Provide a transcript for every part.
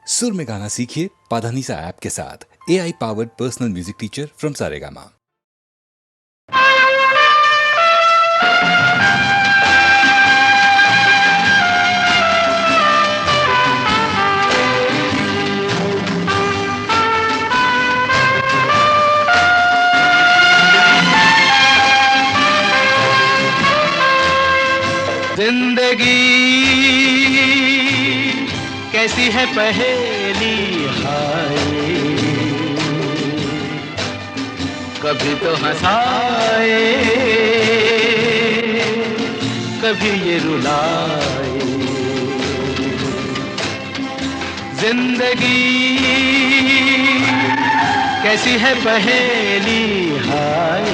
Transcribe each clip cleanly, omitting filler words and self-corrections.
सुर में गाना सीखिए पाधानीसा ऐप के साथ। AI powered personal music teacher from Saregama. जिंदगी कैसी है पहेली हाय, कभी तो हंसाए कभी ये रुलाए। जिंदगी कैसी है पहेली हाय,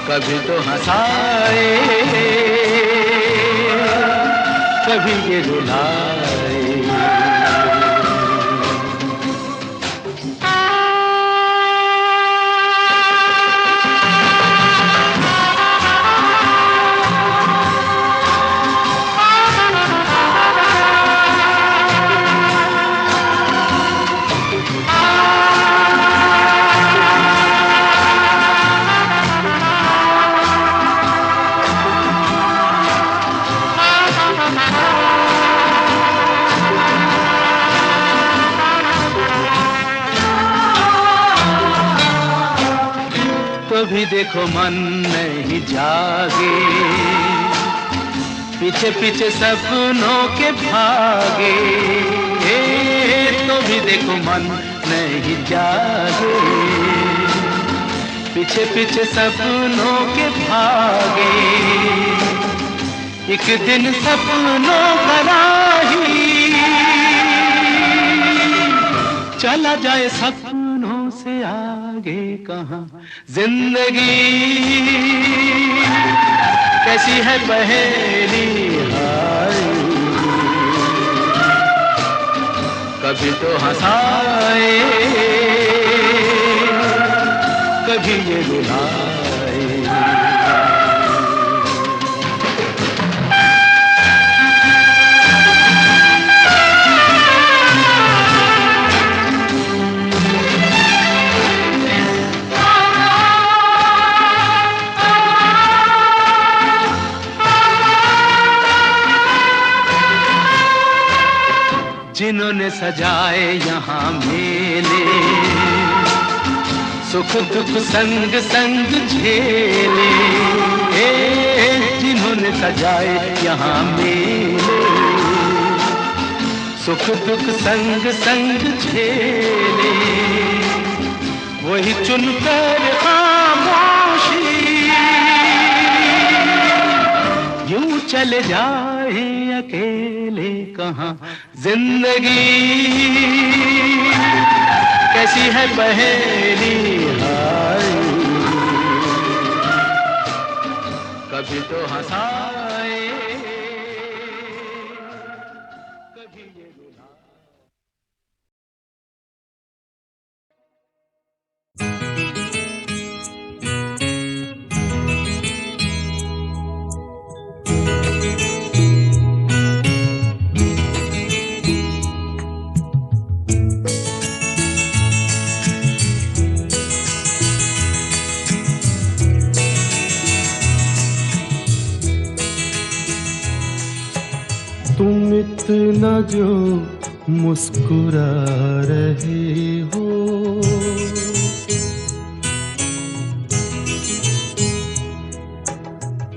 कभी तो हंसाए कभी ये रुलाए। तो भी देखो मन नहीं जागे, पीछे पीछे सपनों के भागे। तो भी देखो मन नहीं जागे, पीछे पीछे सपनों के भागे। एक दिन सपनों का राही चला जाए सपनों से आगे कहाँ। जिंदगी कैसी है पहेली हाय, कभी तो हंसाए कभी ये रुलाए। जिन्होंने सजाए यहाँ मेले, सुख दुख संग संग झेले। जिन्होंने सजाए यहाँ मेले, सुख दुख संग संग झेले। वही चुनकर खामोशी यूं चले जाए अकेले कहाँ। जिंदगी कैसी है पहेली हाय, कभी तो हंसाए कभी ये रुलाए। तुम इतना जो मुस्कुरा रहे हो,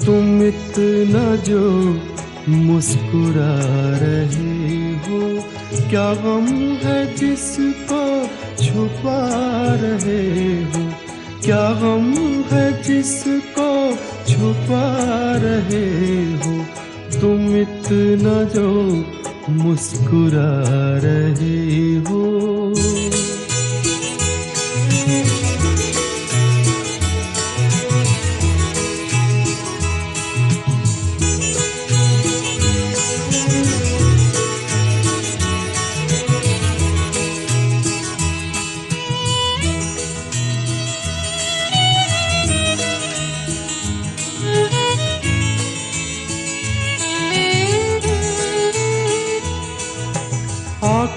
तुम इतना जो मुस्कुरा रहे हो। क्या गम है जिसको छुपा रहे हो, क्या गम है जिसको छुपा रहे हो। तुम इतना जो मुस्कुरा रहे हो।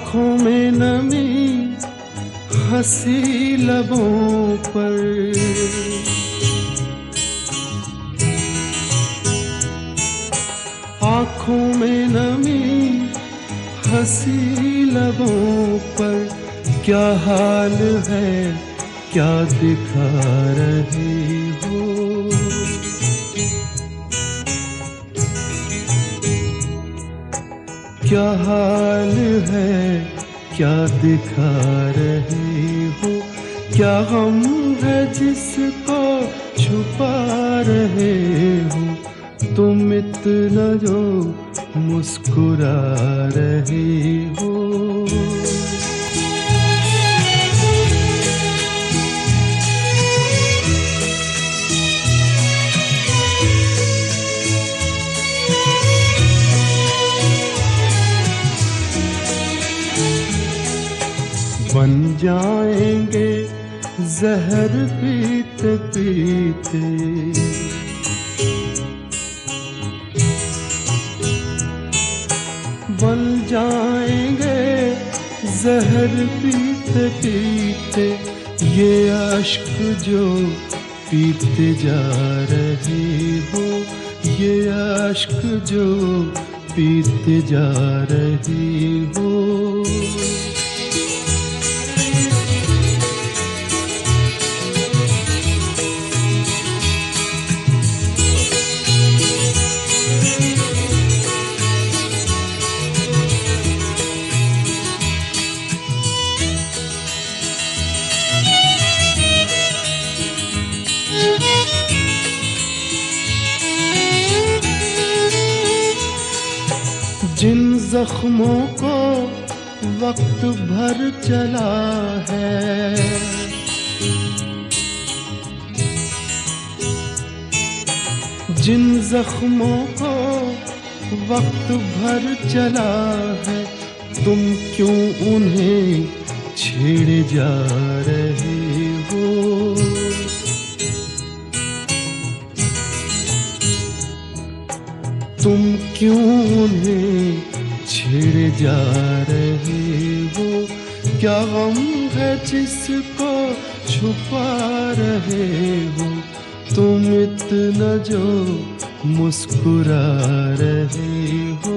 आँखों में नमी हंसी लबों पर, आँखों में नमी हंसी लबों पर, क्या हाल है क्या दिखा रहे हो, क्या हाल है क्या दिखा रहे हो, क्या गम है जिसको छुपा रहे हो, तुम इतना जो मुस्कुरा रहे हो। बन जाएंगे जहर पीते पीते, बन जाएंगे जहर पीते पीते, ये अश्क जो पीते जा रहे हो, ये अश्क जो पीते जा रहे हो। जिन जख्मों को वक्त भर चला है, जिन जख्मों को वक्त भर चला है, तुम क्यों उन्हें छेड़े जा रहे हो, तुम क्यों उन्हें छेड़े जा रहे हो, क्या गम है जिसको छुपा रहे हो, तुम इतना जो मुस्कुरा रहे हो।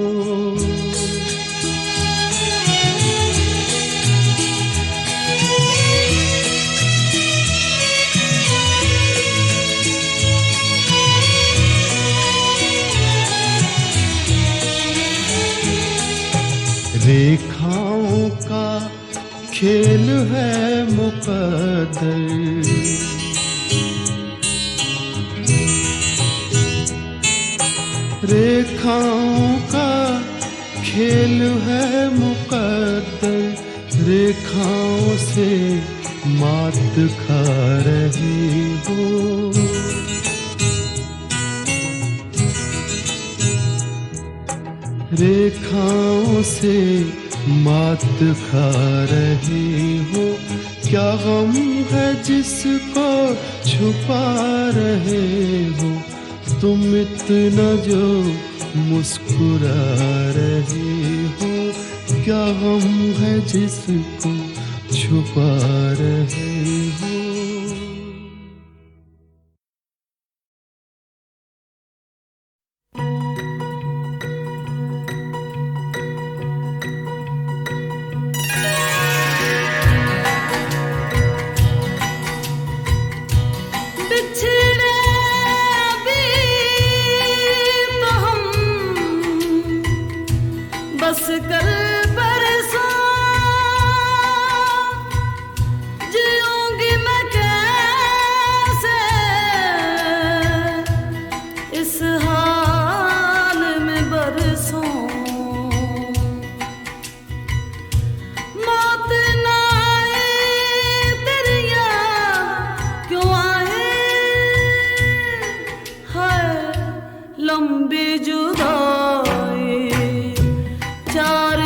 रेखाओं का खेल है मुकद्दर, रेखाओं का खेल है मुकद्दर, रेखाओं से मात खा रही हो, रेखाओं से मात खा रही हो, क्या गम है जिसको छुपा रहे हो, तुम इतना जो मुस्कुरा रहे हो, क्या गम है जिसको छुपा रहे हो। बस कल परसों जीऊंगी मैं कैसे इस हाल में बरसों, मौत ना आए तेरी याद क्यों आए, हाय लंबी जुदाई चार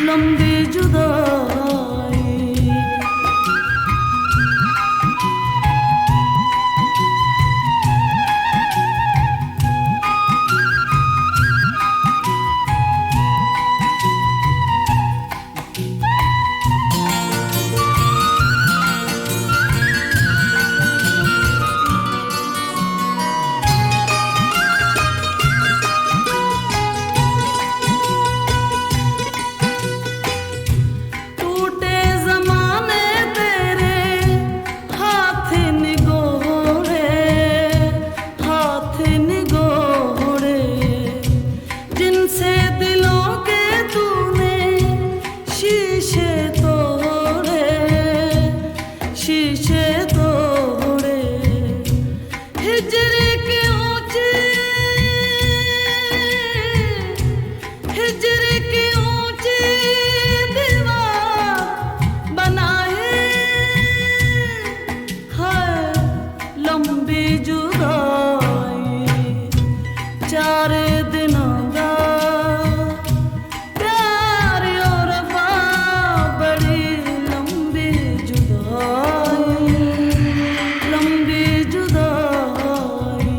लंबी जुदाई। टूटे ज़माने तेरे हाथ निगोड़े, हाथ निगोड़े, जिनसे दिलों के तूने शीशे तोड़े, शीशे तोड़े। हिजर के ऊंचे, हिजर के ऊंचे दीवार बनाए है लंबी जुदाई। 4 दिनों का प्यार और बड़ी लंबी जुदाई, लंबी जुदाई।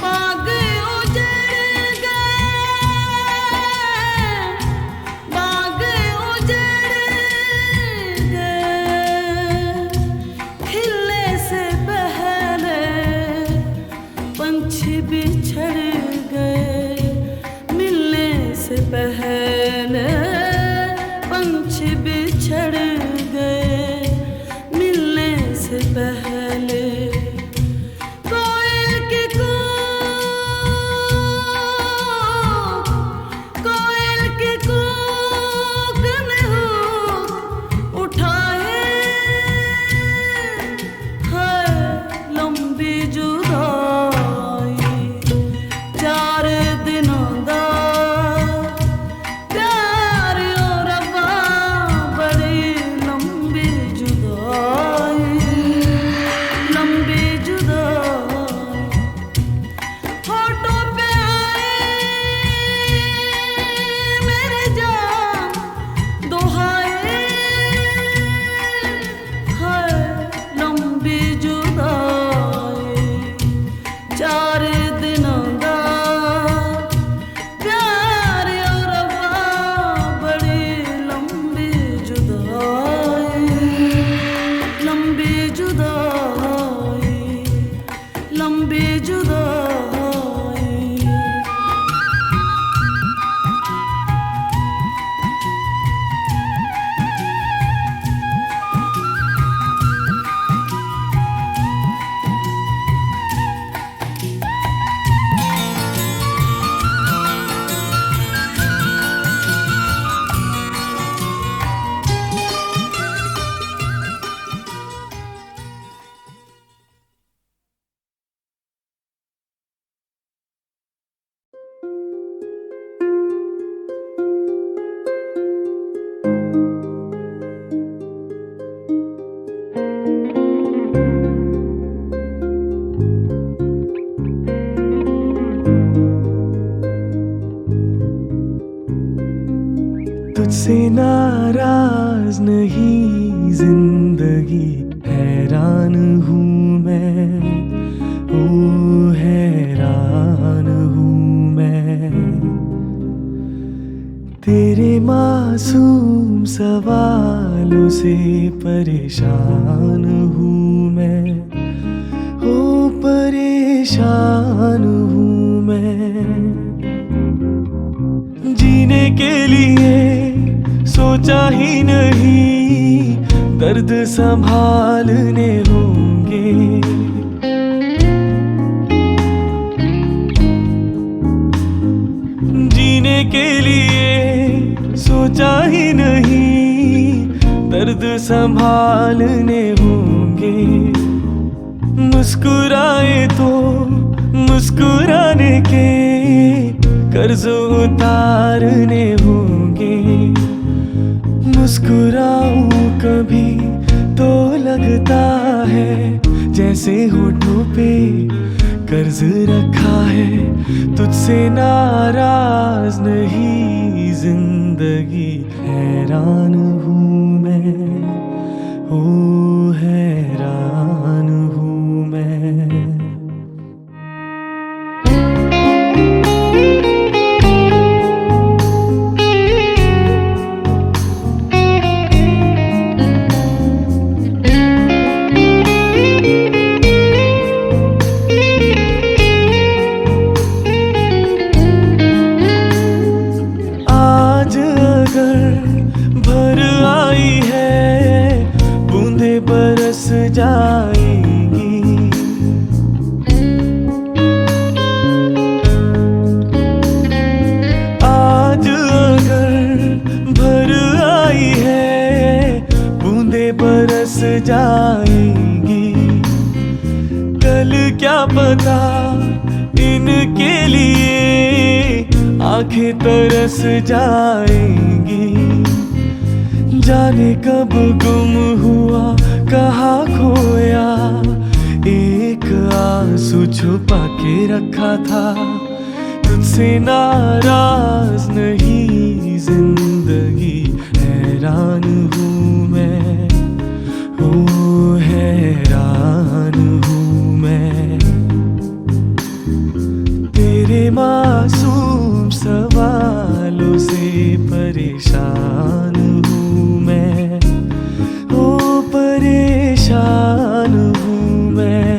बाग उजड़ गए, बाग उजड़ गए, खिलने से पहले पंछी बिछड़ गए, मिलने से पहले पंछी बिछड़ गए, मिलने से पहले। कोयल के कूक, कोयल के कूक ने हुक उठाए है लंबी जुदाई। 4 दिनों का प्यार और बड़ी लंबी जुदाई, लंबी जुदाई। होठों पे आए मेरे जान दुहाए है लंबी जुदाई। 4 दिनों का प्यार और बड़ी लंबी जुदाई, लंबी जुदाई, लंबी जुदाई। तुझसे नाराज नहीं जिंदगी, हैरान हूँ मैं, ओ हैरान हूँ मैं। तेरे मासूम सवालों से परेशान हूँ मैं, ओ परेशान हूँ मैं। जीने के लिए सोचा ही नहीं, दर्द संभालने होंगे। जीने के लिए सोचा ही नहीं, दर्द संभालने होंगे। मुस्कुराए तो मुस्कुराने के कर्ज उतारने होंगे। मुस्कुराऊं कभी तो लगता है जैसे होठों पे कर्ज रखा है। तुझसे नाराज नहीं जिंदगी, हैरान हूँ मैं, ओ हैरान हूँ मैं। जाएंगी आज अगर भर आई है, बूंदे बरस जाएंगी। कल क्या पता इनके लिए आंखें तरस जाएंगी। जाने कब गुम हुआ कहाँ खोया, एक आंसू छुपा के रखा था। तुझसे नाराज नहीं जिंदगी, हैरान हूँ मैं, ओ हैरान हूँ मैं। तेरे मासूम सवालों से परेशान हूँ मैं, ओ परेशान हूँ मैं।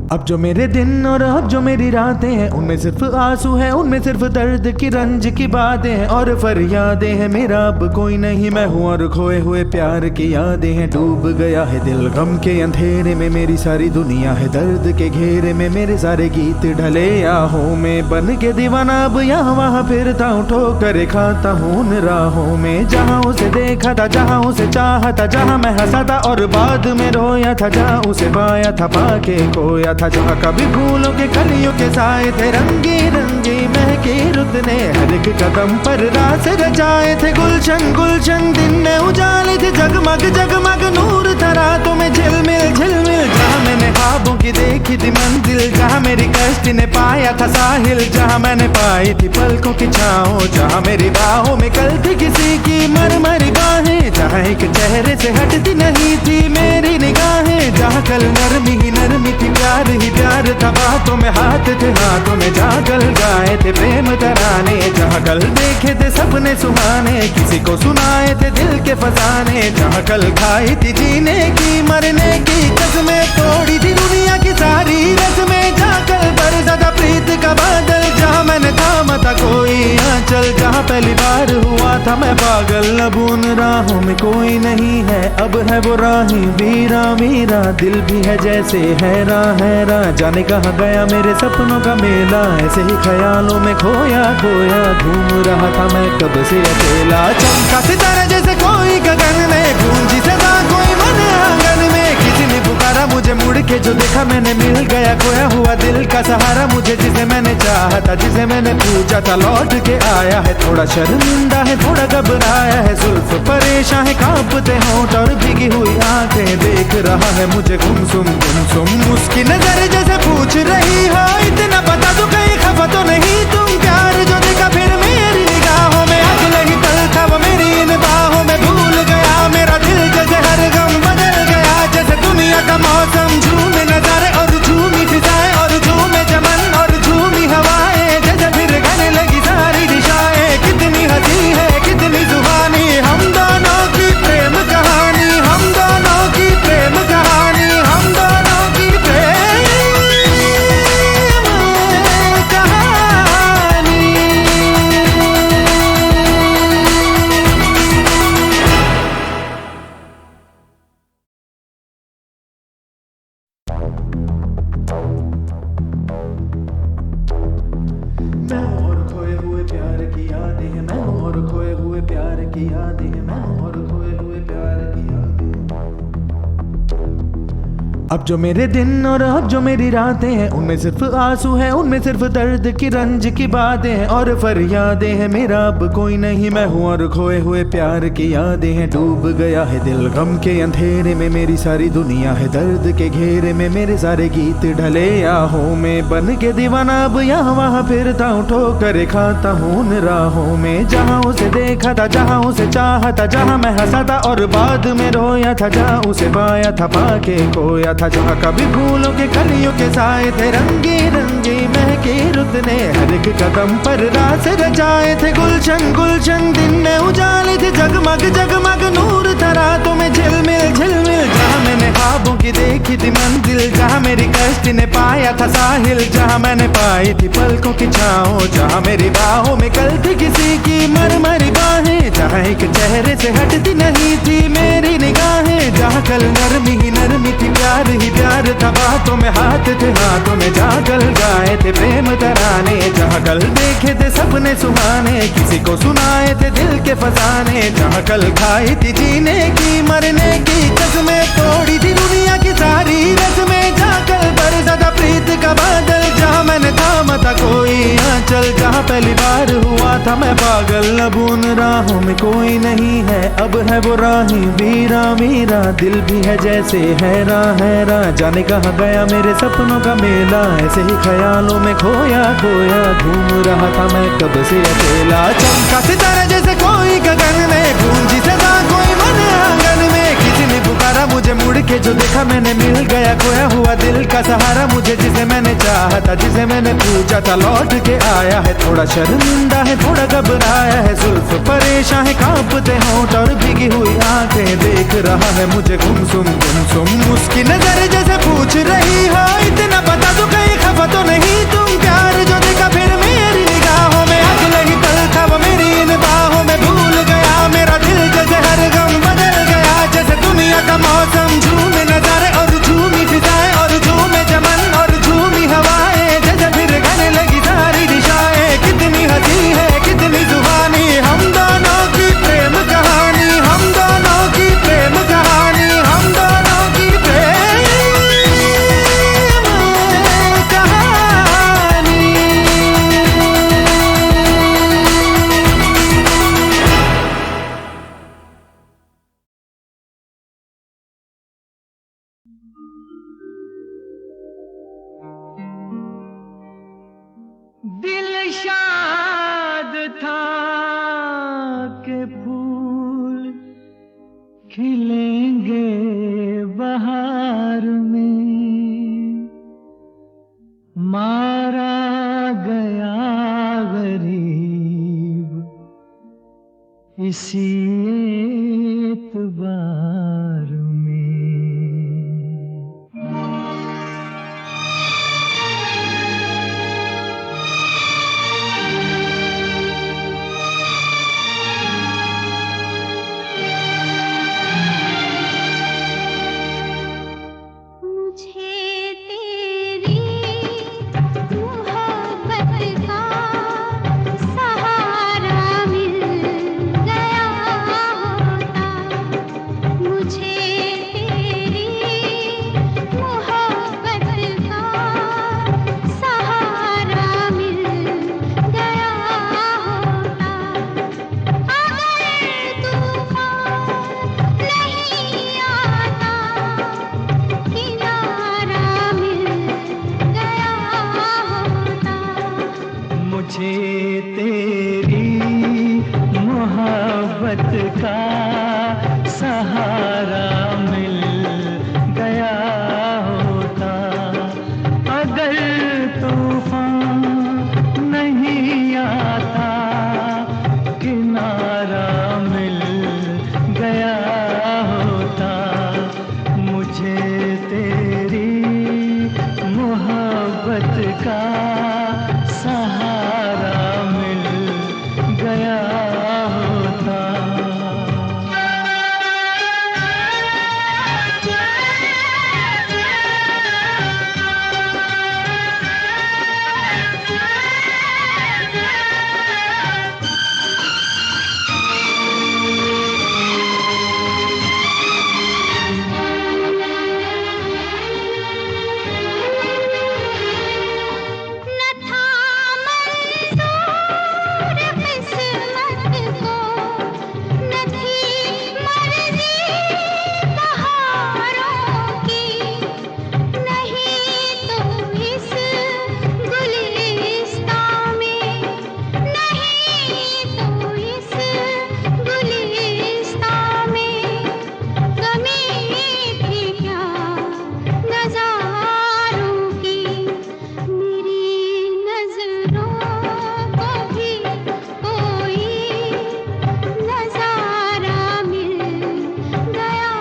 अब जो मेरे दिन और अब जो मेरी रातें हैं, उनमें सिर्फ आंसू हैं, उनमें सिर्फ दर्द की रंज की बातें हैं और फरियादें हैं। मेरा अब कोई नहीं मैं हूँ और खोए हुए प्यार की यादें हैं। डूब गया है दिल गम के अंधेरे में, मेरी सारी दुनिया है दर्द के घेरे में। मेरे सारे गीत ढले आहों में, बन के दीवाना अब यहाँ वहाँ फिरता हूँ, ठोकर खाता हूँ उन राहों में। जहाँ उसे देखा था, जहाँ उसे चाहा था, जहाँ मैं हंसा था और बाद में रोया था, जहाँ उसे पाया था पाके खोया था। जहाँ कभी फूलों के कलियों के साए थे, रंगी रंगी महकी रुत ने हर एक कदम पर रास रचाए थे। गुलशन गुलशन दिन में उजाले थे, जगमग जगमग नूर था रातों में झिलमिल झिलमिल। जहाँ मैंने ख्वाबों की देखी थी मंजिल, जहाँ मेरी कश्ती ने पाया था साहिल, जहाँ मैंने पाई थी पलकों की छाँव, जहाँ मेरी बाहों में कल थी किसी की मरमरी बाहें, जहाँ एक चेहरे से हटती नहीं थी मेरी निगाहें, जहाँ कल नरमी ही नरमी थी, प्यार ही प्यार था, बातों में हाथ थे हाथों में, जहाँ कल गाए थे प्रेम तराने, जहाँ कल देखे थे सपने सुहाने, किसी को सुनाए थे दिल के फसाने, जहाँ कल खाई थी जीने की मरने की कसमें, तोड़ी थी दुनिया की सारी रस्में, जहाँ कल बरसा था प्रीत का बादल, जहाँ मैंने थामा था कोई आंचल, जहाँ पहली बार हुआ था मैं पागल। अब उन राहों में कोई नहीं है, अब है वो राहें वीरा वीरा, दिल भी है जैसे हैरा हैरा, जाने कहाँ गया मेरे सपनों का मेला, ऐसे ही ख्यालों में खोया खोया घूम रहा था मैं कब से अकेला। चमका सितारा जैसे कोई गगन में, गूंजी सदा कोई मन आंगन में, किसी ने पुकारा मुझे मुड़ मुड़ के जो देखा मैंने मिल गया खोया हुआ दिल का सहारा मुझे, जिसे मैंने चाहा था जिसे मैंने पूछा था लौट के आया है। थोड़ा शर्मिंदा है थोड़ा घबराया है, जुल्फ परेशान है कांपते होंठ और भीगी हुई आंखें, देख रहा है मुझे गुमसुम गुमसुम। उसकी नजर जैसे पूछ रही हो इतना बता दो कहीं खफा तो नहीं तुम। प्यार जो देखा फिर मेरी निगाहों में, अगले ही पल था वो मेरी इन बाहों में। भूल गया मेरा दिल जैसे हर गम बदल गया, जैसे दुनिया का मौसम। झूमे नजारे और झूमी फिजाएं और झूमे चमन और झूमी हवाएं, जैसे फिर गाने लगी सारी दिशाएं। कितनी हंसी है कितनी जुबानी, हम दोनों की प्रेम कहानी, हम दोनों की प्रेम कहानी, हम दोनों की प्रेम कहानी। मैं और खोए हुए प्यार की यादें हैं, मैं और खोए हुए प्यार की यादें हैं, मैं और खोए हुए प्यार की यादें। अब जो मेरे दिन और अब जो मेरी रातें हैं, उनमें सिर्फ आंसू हैं, उनमें सिर्फ दर्द की रंज की बातें हैं और फरियादें हैं। मेरा अब कोई नहीं मैं हूँ और खोए हुए प्यार की यादें हैं। डूब गया है दिल गम के अंधेरे में, मेरी सारी दुनिया है दर्द के घेरे में। मेरे सारे गीत ढले आहों में, बन के दीवाना अब यहाँ वहाँ फिरता हूँ, ठोकर खाता हूँ उन राहों में। जहाँ उसे देखा था जहाँ उसे चाहा था, जहाँ मैं हंसा था और बाद में रोया था, जहाँ उसे पाया था पाके खोया था। जहाँ कभी फूलों के कलियों के साए थे, रंगी रंगी महके रुत ने हर एक कदम पर रास रचाए थे। गुलशन गुलशन दिन में उजाले थे, जगमग जगमग नूर था रातों में झिलमिल झिलमिल। जहाँ मैंने ख्वाबों की देखी थी मंजिल, जहाँ मेरी कश्ती ने पाया था साहिल, जहाँ मैंने पाई थी पलकों की छाओ, जहाँ मेरी बाहों में कल थी किसी की मरमरी बाहें, जहाँ एक चेहरे से हटती नहीं थी मेरी निगाहें, जहाँ कल नरमी ही नरमी थी प्यार ही प्यार था। बातों में हाथ थे हाथों में, जहाँ कल गाए थे प्रेम तराने, जहाँ कल देखे थे सपने सुहाने, किसी को सुनाए थे दिल के फसाने, जहाँ कल खाई थी जीने की मरने की कसमें, तोड़ी थी दुनिया की सारी रस्में, जहाँ कल बरसा था प्रीत का बादल, जहाँ मैंने थामा था कोई आंचल, जहाँ पहली बार हुआ था मैं पागल। अब उन राहों में कोई नहीं है, अब है वो राही वीरा मीरा, दिल भी है जैसे हैरा हैरा, जाने कहाँ गया मेरे सपनों का मेला। ऐसे ही ख्यालों में खोया खोया घूम रहा था मैं कब से अकेला। चमका सितारा जैसे कोई गगन में, गूंजी सदा कोई मन आंगन में, किसी ने पुकारा मुझे मुड़ के जो देखा मैंने मिल गया खोया हुआ दिल का सहारा मुझे, जिसे मैंने चाहा था जिसे मैंने पूछा था लौट के आया है। थोड़ा शर्मिंदा है थोड़ा घबराया है, जुल्फ परेशान है कांपते होंठ और भीगी हुई आंखें, देख रहा है मुझे गुमसुम गुमसुम। उसकी नजर जैसे पूछ रही हो इतना बता दो कहीं खफा तो नहीं तुम। प्यार जो देखा फिर मेरी निगाहों में, अगले ही पल था वो मेरी इन बाहों में। भूल गया मेरा दिल जैसे हर गम बदल गया, जैसे दुनिया का मौसम। झूमे नजारे और झूमी फिजाएं और झूमे चमन और झूमी हवाएं, जैसे फिर गाने लगी सारी दिशाएं। कितनी हंसी है कितनी जुबानी, हम दोनों की प्रेम कहानी, हम दोनों की प्रेम कहानी, हम दोनों की प्रेम कहानी। दिल शाद था के फूल खिलेंगे बहार में, मारा गया गरीब इसी एतबार में। सहारा मिल गया हो। मोहब्बत का सहारा मिल गया होता, अगर तूफान नहीं आता, किनारा मिल गया होता, मुझे तेरी मोहब्बत का सहारा मिल गया होता। न था मंजूर किस्मत को, न थी मर्जी बहारों की, नहीं तो इस गुलिस्तां में, नहीं तो इस गुलिस्तां में कमी थी क्या नज़ारों की। मेरी नज़रों को भी कोई नज़ारा मिल गया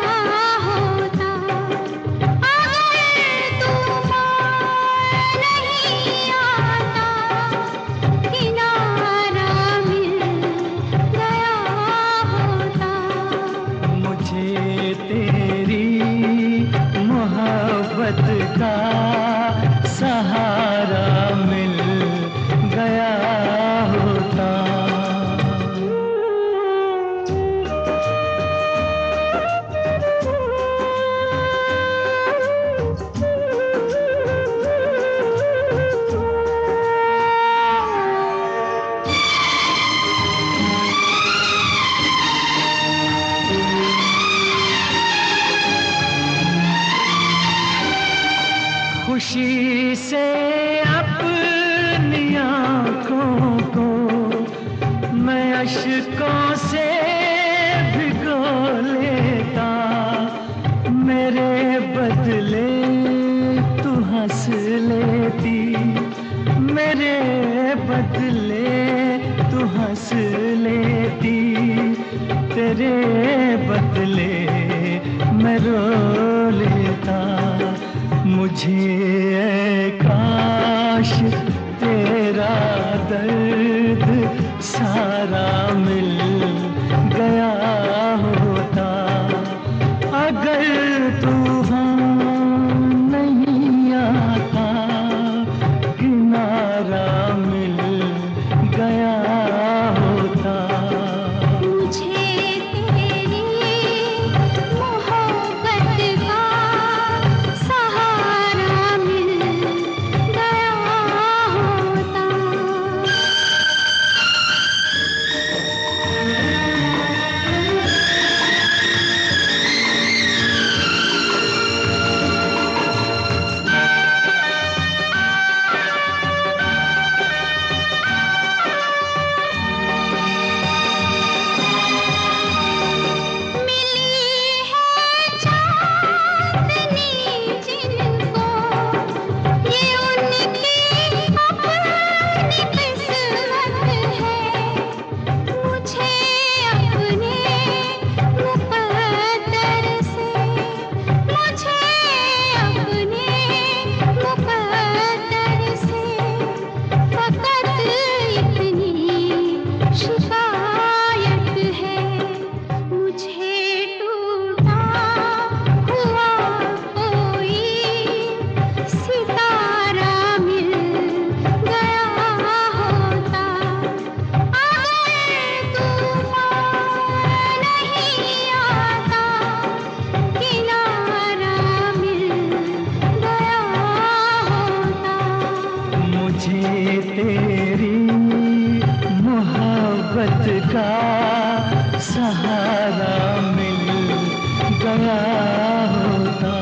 होता, अगर तूफान नहीं आता, किनारा मिल गया होता। मुझे तेरी मोहब्बत का सहारा मिल गया होता। खुशी से अपनी आँखों को मैं अश्कों से भिगो लेता, मेरे बदले तू हंस लेती, मेरे बदले तू हंस लेती, तेरे बदले मैं रो लेता। मुझे ऐ काश तेरा दर्द सारा मिल गया होता, अगर तूफान नहीं आता, किनारा मिल गया होता। मुझे तेरी मोहब्बत का सहारा मिल गया होता। मिली है चांदनी जिनको, ये उनकी अपनी किस्मत है, मुझे अपने मुक़द्दर से, मुझे अपने मुक़द्दर से फ़क़त इतनी शिकायत है, मुझे टूटा हुआ कोई सितारा मिल गया होता, अगर तूफान नहीं आता, किनारा मिल गया होता। मुझे तेरी मोहब्बत का सहारा मिल गया होता।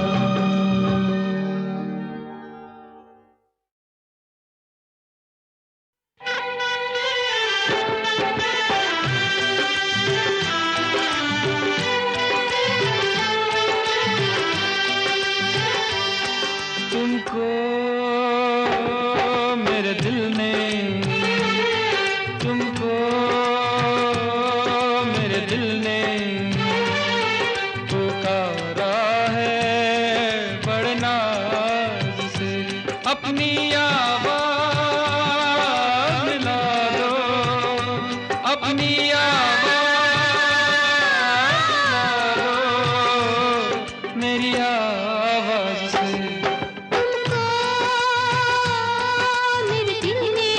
दिल ने पुकारा है बड़े नाज से, अपनी आवाज़ मिला दो, अपनी आवाज़ मिला दो मेरी आवाज़ से। तुमको मेरे दिल ने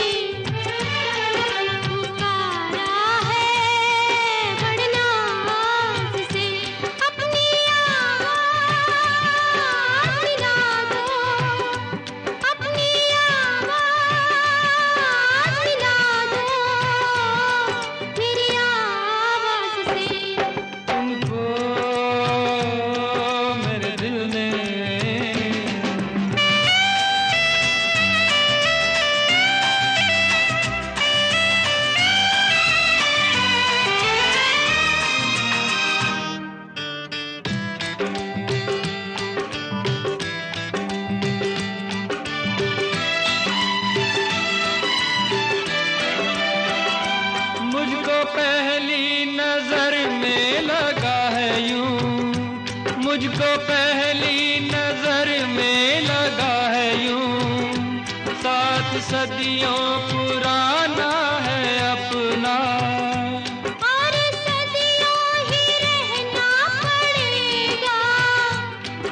पुकारा है बड़े नाज से, अपनी आवाज़ मिला दो, अपनी आवाज़ मिला दो मेरी आवाज़ से। तुमको मेरे दिल ने मुझको पहली नजर में लगा है यूं, मुझको पहली नजर में लगा है यूं, 7 सदियों पुराना है अपना, और सदियों ही रहना पड़ेगा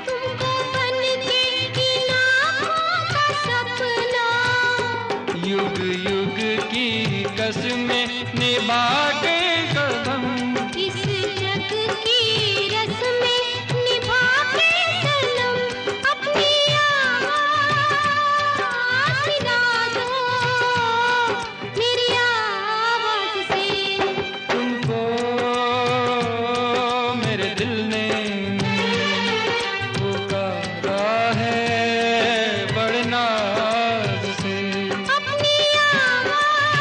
तुमको बन के इन आँखों का सपना। युग युग की कसमें निभा के कदम, इस जग की रस्में निभा के सनम, अपनी आवाज़ मिला दो मेरी आवाज़ से। तुमको मेरे दिल ने पुकारा है बड़े नाज से, अपनी आवाज़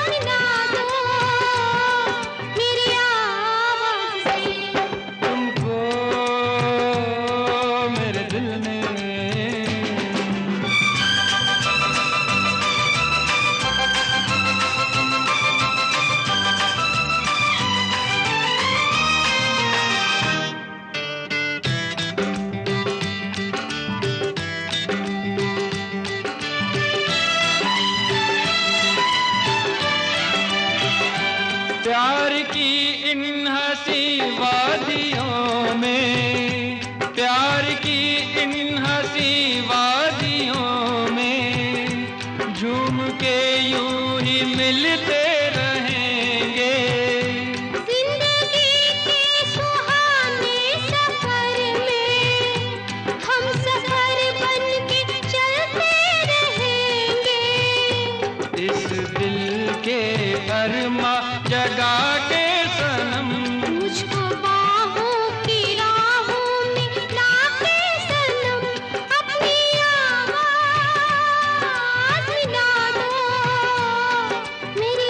मिला दो मेरी आवाज़ से। तुमको मेरे दिल ने प्यार की इन हंसी वादियों में, प्यार की इन हंसी वादियों में झूम के यूं ही मिलते रहेंगे, जिंदगी के सुहाने सफर में हम सफर बन के चलते रहेंगे। इस दिल के अरमा जगा के सनम, मुझको बाहों की राहों में लाके सनम, अपनी आवाज़ मिला दो मेरी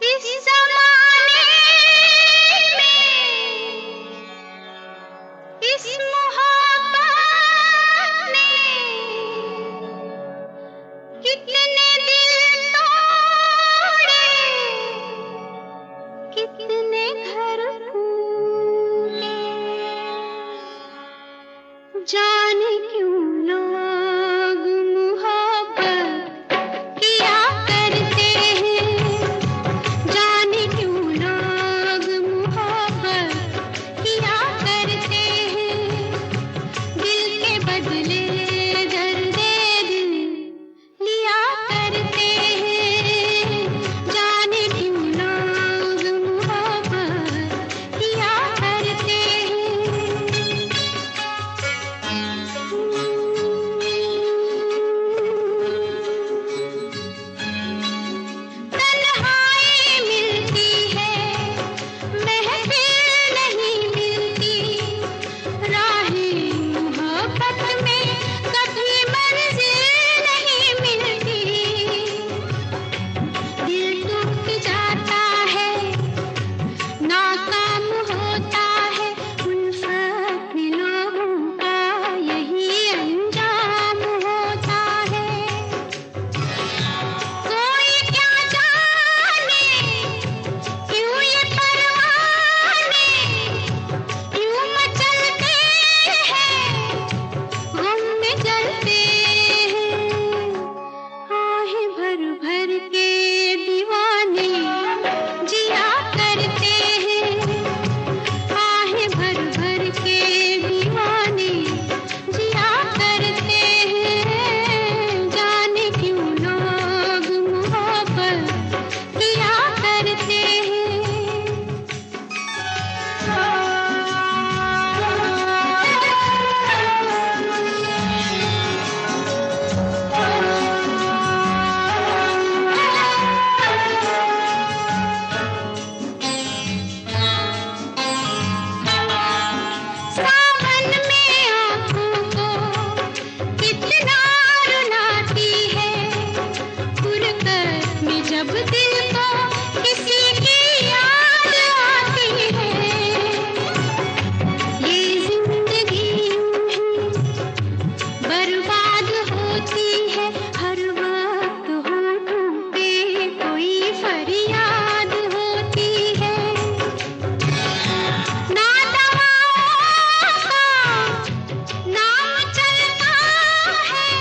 इस ज़माने में इस मोहब्बत ने कितने दिल तोड़े, कितने घर फूटे, जाने क्यों लोग मोहब्बत किया करते हैं, जाने क्यों लोग मोहब्बत किया करते हैं, दिल के बदले दर्द दिल लिया करते हैं, जाने क्यों लोग मोहब्बत किया करते तन्हाई मिलती है, महफिल नहीं मिलती, राहें मोहब्बत में कभी मंजिल नहीं मिलती, दिल टूट जाता है, नाकाम होता है, उल्फत में लोगों का यही अंजाम होता है, कोई क्या जाने क्यों ये परवाने क्यों मचलते हैं, गम में जलते हैं, आहें भर भर के दीवाने जिया करते हैं, आहें भर भर के दीवाने जिया करते हैं, जाने क्यों लोग मोहब्बत किया करते सावन में आँखों को कितना रुलाती है, फुरकत में जब दिल को किसी की याद आती है, ये जिंदगी यूं ही बर्बाद होती है, हर वक्त होठों पे कोई फरियाद होती है, ना दवाओं का नाम चलता है,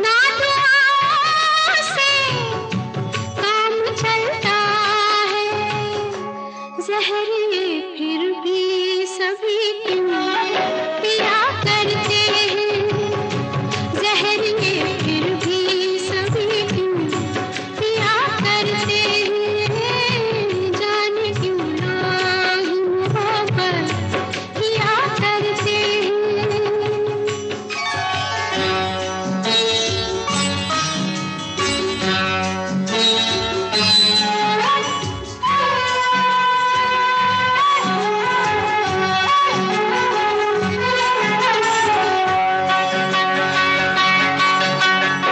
ना दुआओं से काम चलता है, जहर ये फिर भी सभी क्यों पिया करते हैं, जहर ये फिर भी सभी क्यों पिया करते हैं, जाने क्यों लोग मोहब्बत किया करते हैं।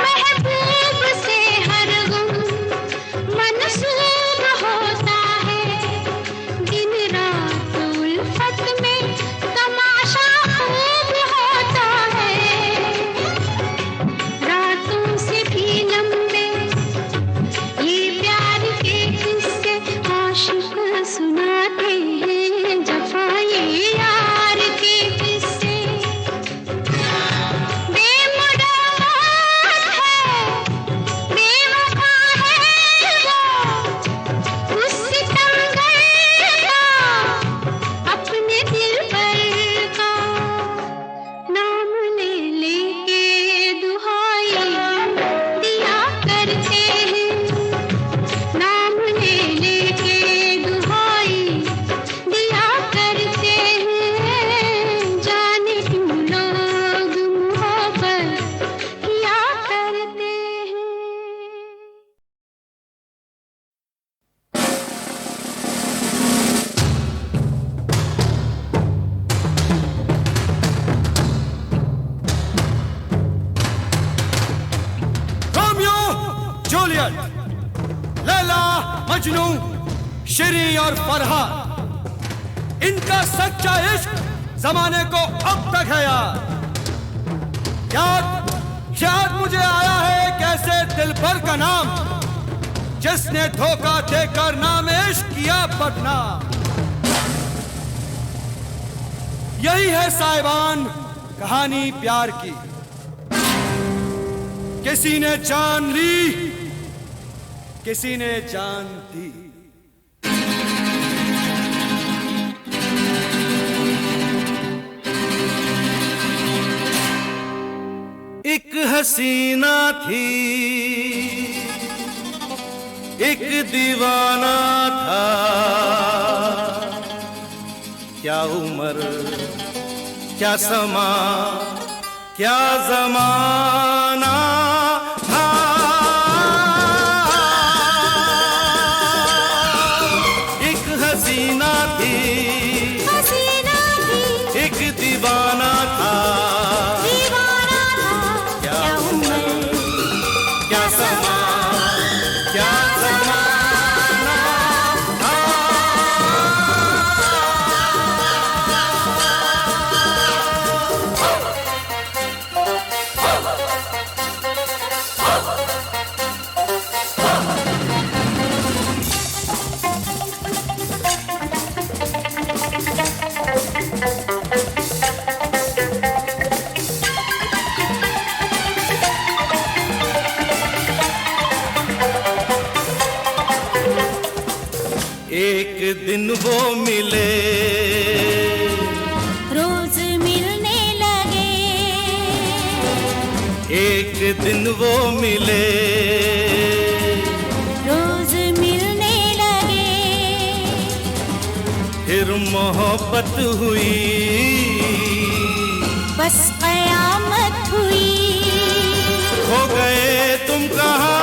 महबूब से हर गुम मनसूब होता है, दिन रात उल्फत में तमाशा खूब होता है, रातों से भी लंबे ये प्यार के किस्से आशिक सुनाते हैं, जफा ये यार के किस्से, बेमुराद है, बेवफा है वो, उस सितमगर का अपने दिल पर का, नाम ले लेके दुहाई दिया करते हैं, नाम ले लेके दुहाई दिया करते हैं, जाने क्यों लोग मोहब्बत किया करते हैं। जुलियट, लैला, मजनू, शिरी और फरहाद, इनका सच्चा इश्क जमाने को अब तक है याद। याद मुझे आया है कैसे दिलबर का नाम, जिसने धोखा देकर नाम इश्क किया बदनाम। यही है साहिबान कहानी प्यार की, किसी ने जान ली, किसी ने जान दी। एक हसीना थी, एक दीवाना था, क्या उम्र, क्या समा, क्या जमाना था। एक हसीना थी, एक दीवाना था, क्या उम्र, क्या समा, क्या जमाना था। एक दिन वो मिले, रोज मिलने लगे, एक दिन वो मिले, रोज मिलने लगे, फिर मोहब्बत हुई, बस कयामत हुई। हो गए तुम कहाँ,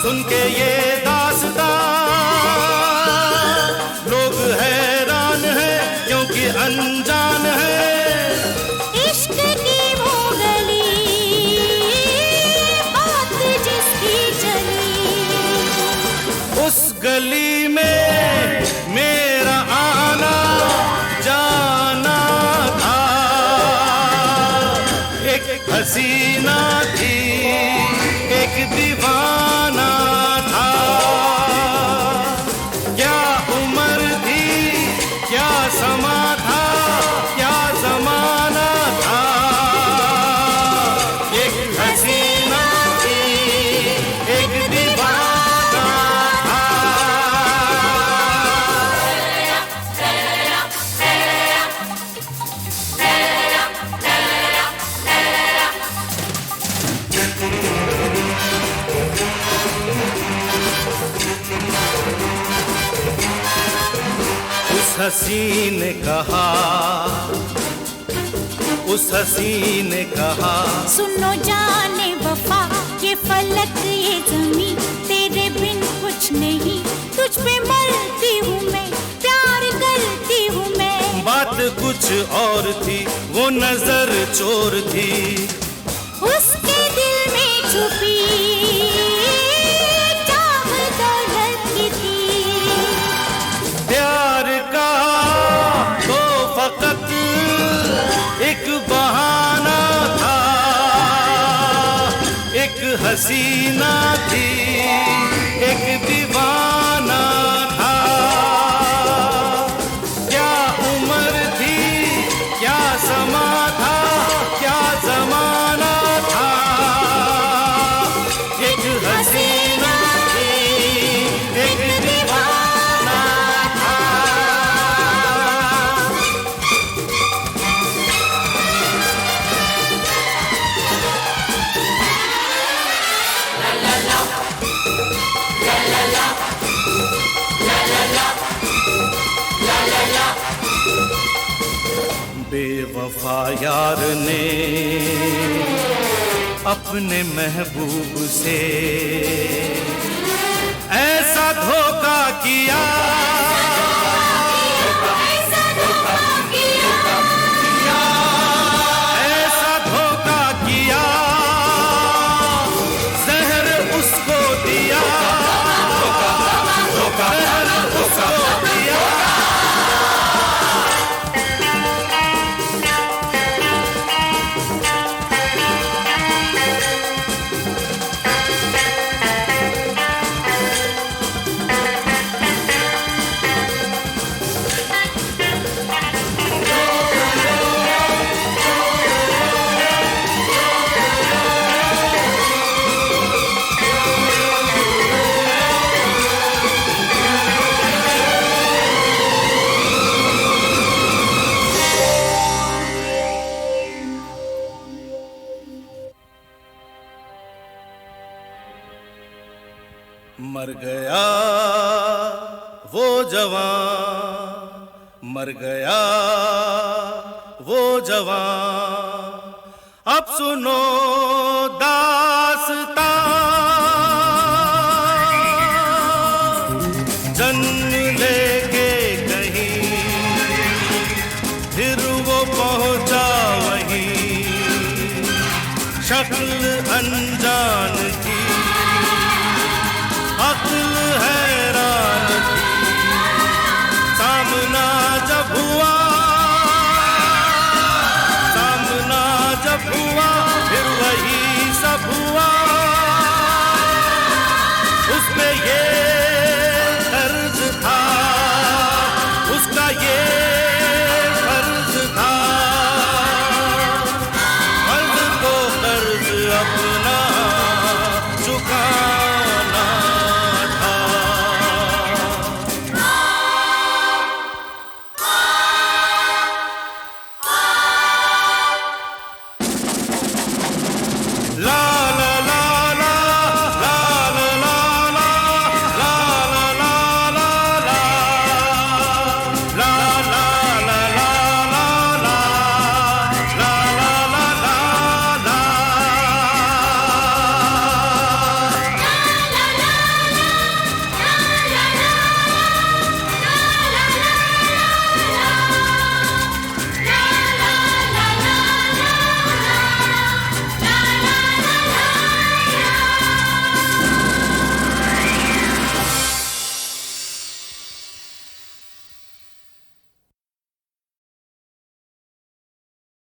सुन के ये लोग हैरान हैं क्योंकि अनजान है। इश्क की वो गली, बात जिसकी चली, उस गली में मेरा आना जाना था। एक हसीना थी, एक दीवाना था, क्या उम्र थी, क्या समा था, क्या जमाना था। एक हसीना थी, एक दीवाना था। उस हसीन ने कहा, उस हसीन ने कहा, सुनो जाने वफा, ये फलक ये ज़मीं, तेरे बिन कुछ नहीं, तुझ पे मरती हूँ मैं, प्यार करती हूँ मैं। बात कुछ और थी, वो नजर चोर थी, उसके दिल में छुपी चाह दौलत की थी। प्यार का तो फकत एक बहाना था, एक हसीना थी, एक दीवाना था। क्या उम्र थी, क्या समा था, क्या जमाना था। एक हसीना थी, एक दीवाना था। बेवफा यार ने अपने महबूब से ऐसा धोखा किया, ऐसा धोखा किया, मर गया वो जवान, मर गया वो जवान, अब सुनो दास्तां। जन्म लेके कहीं फिर वो पहुंचा वहीं, शक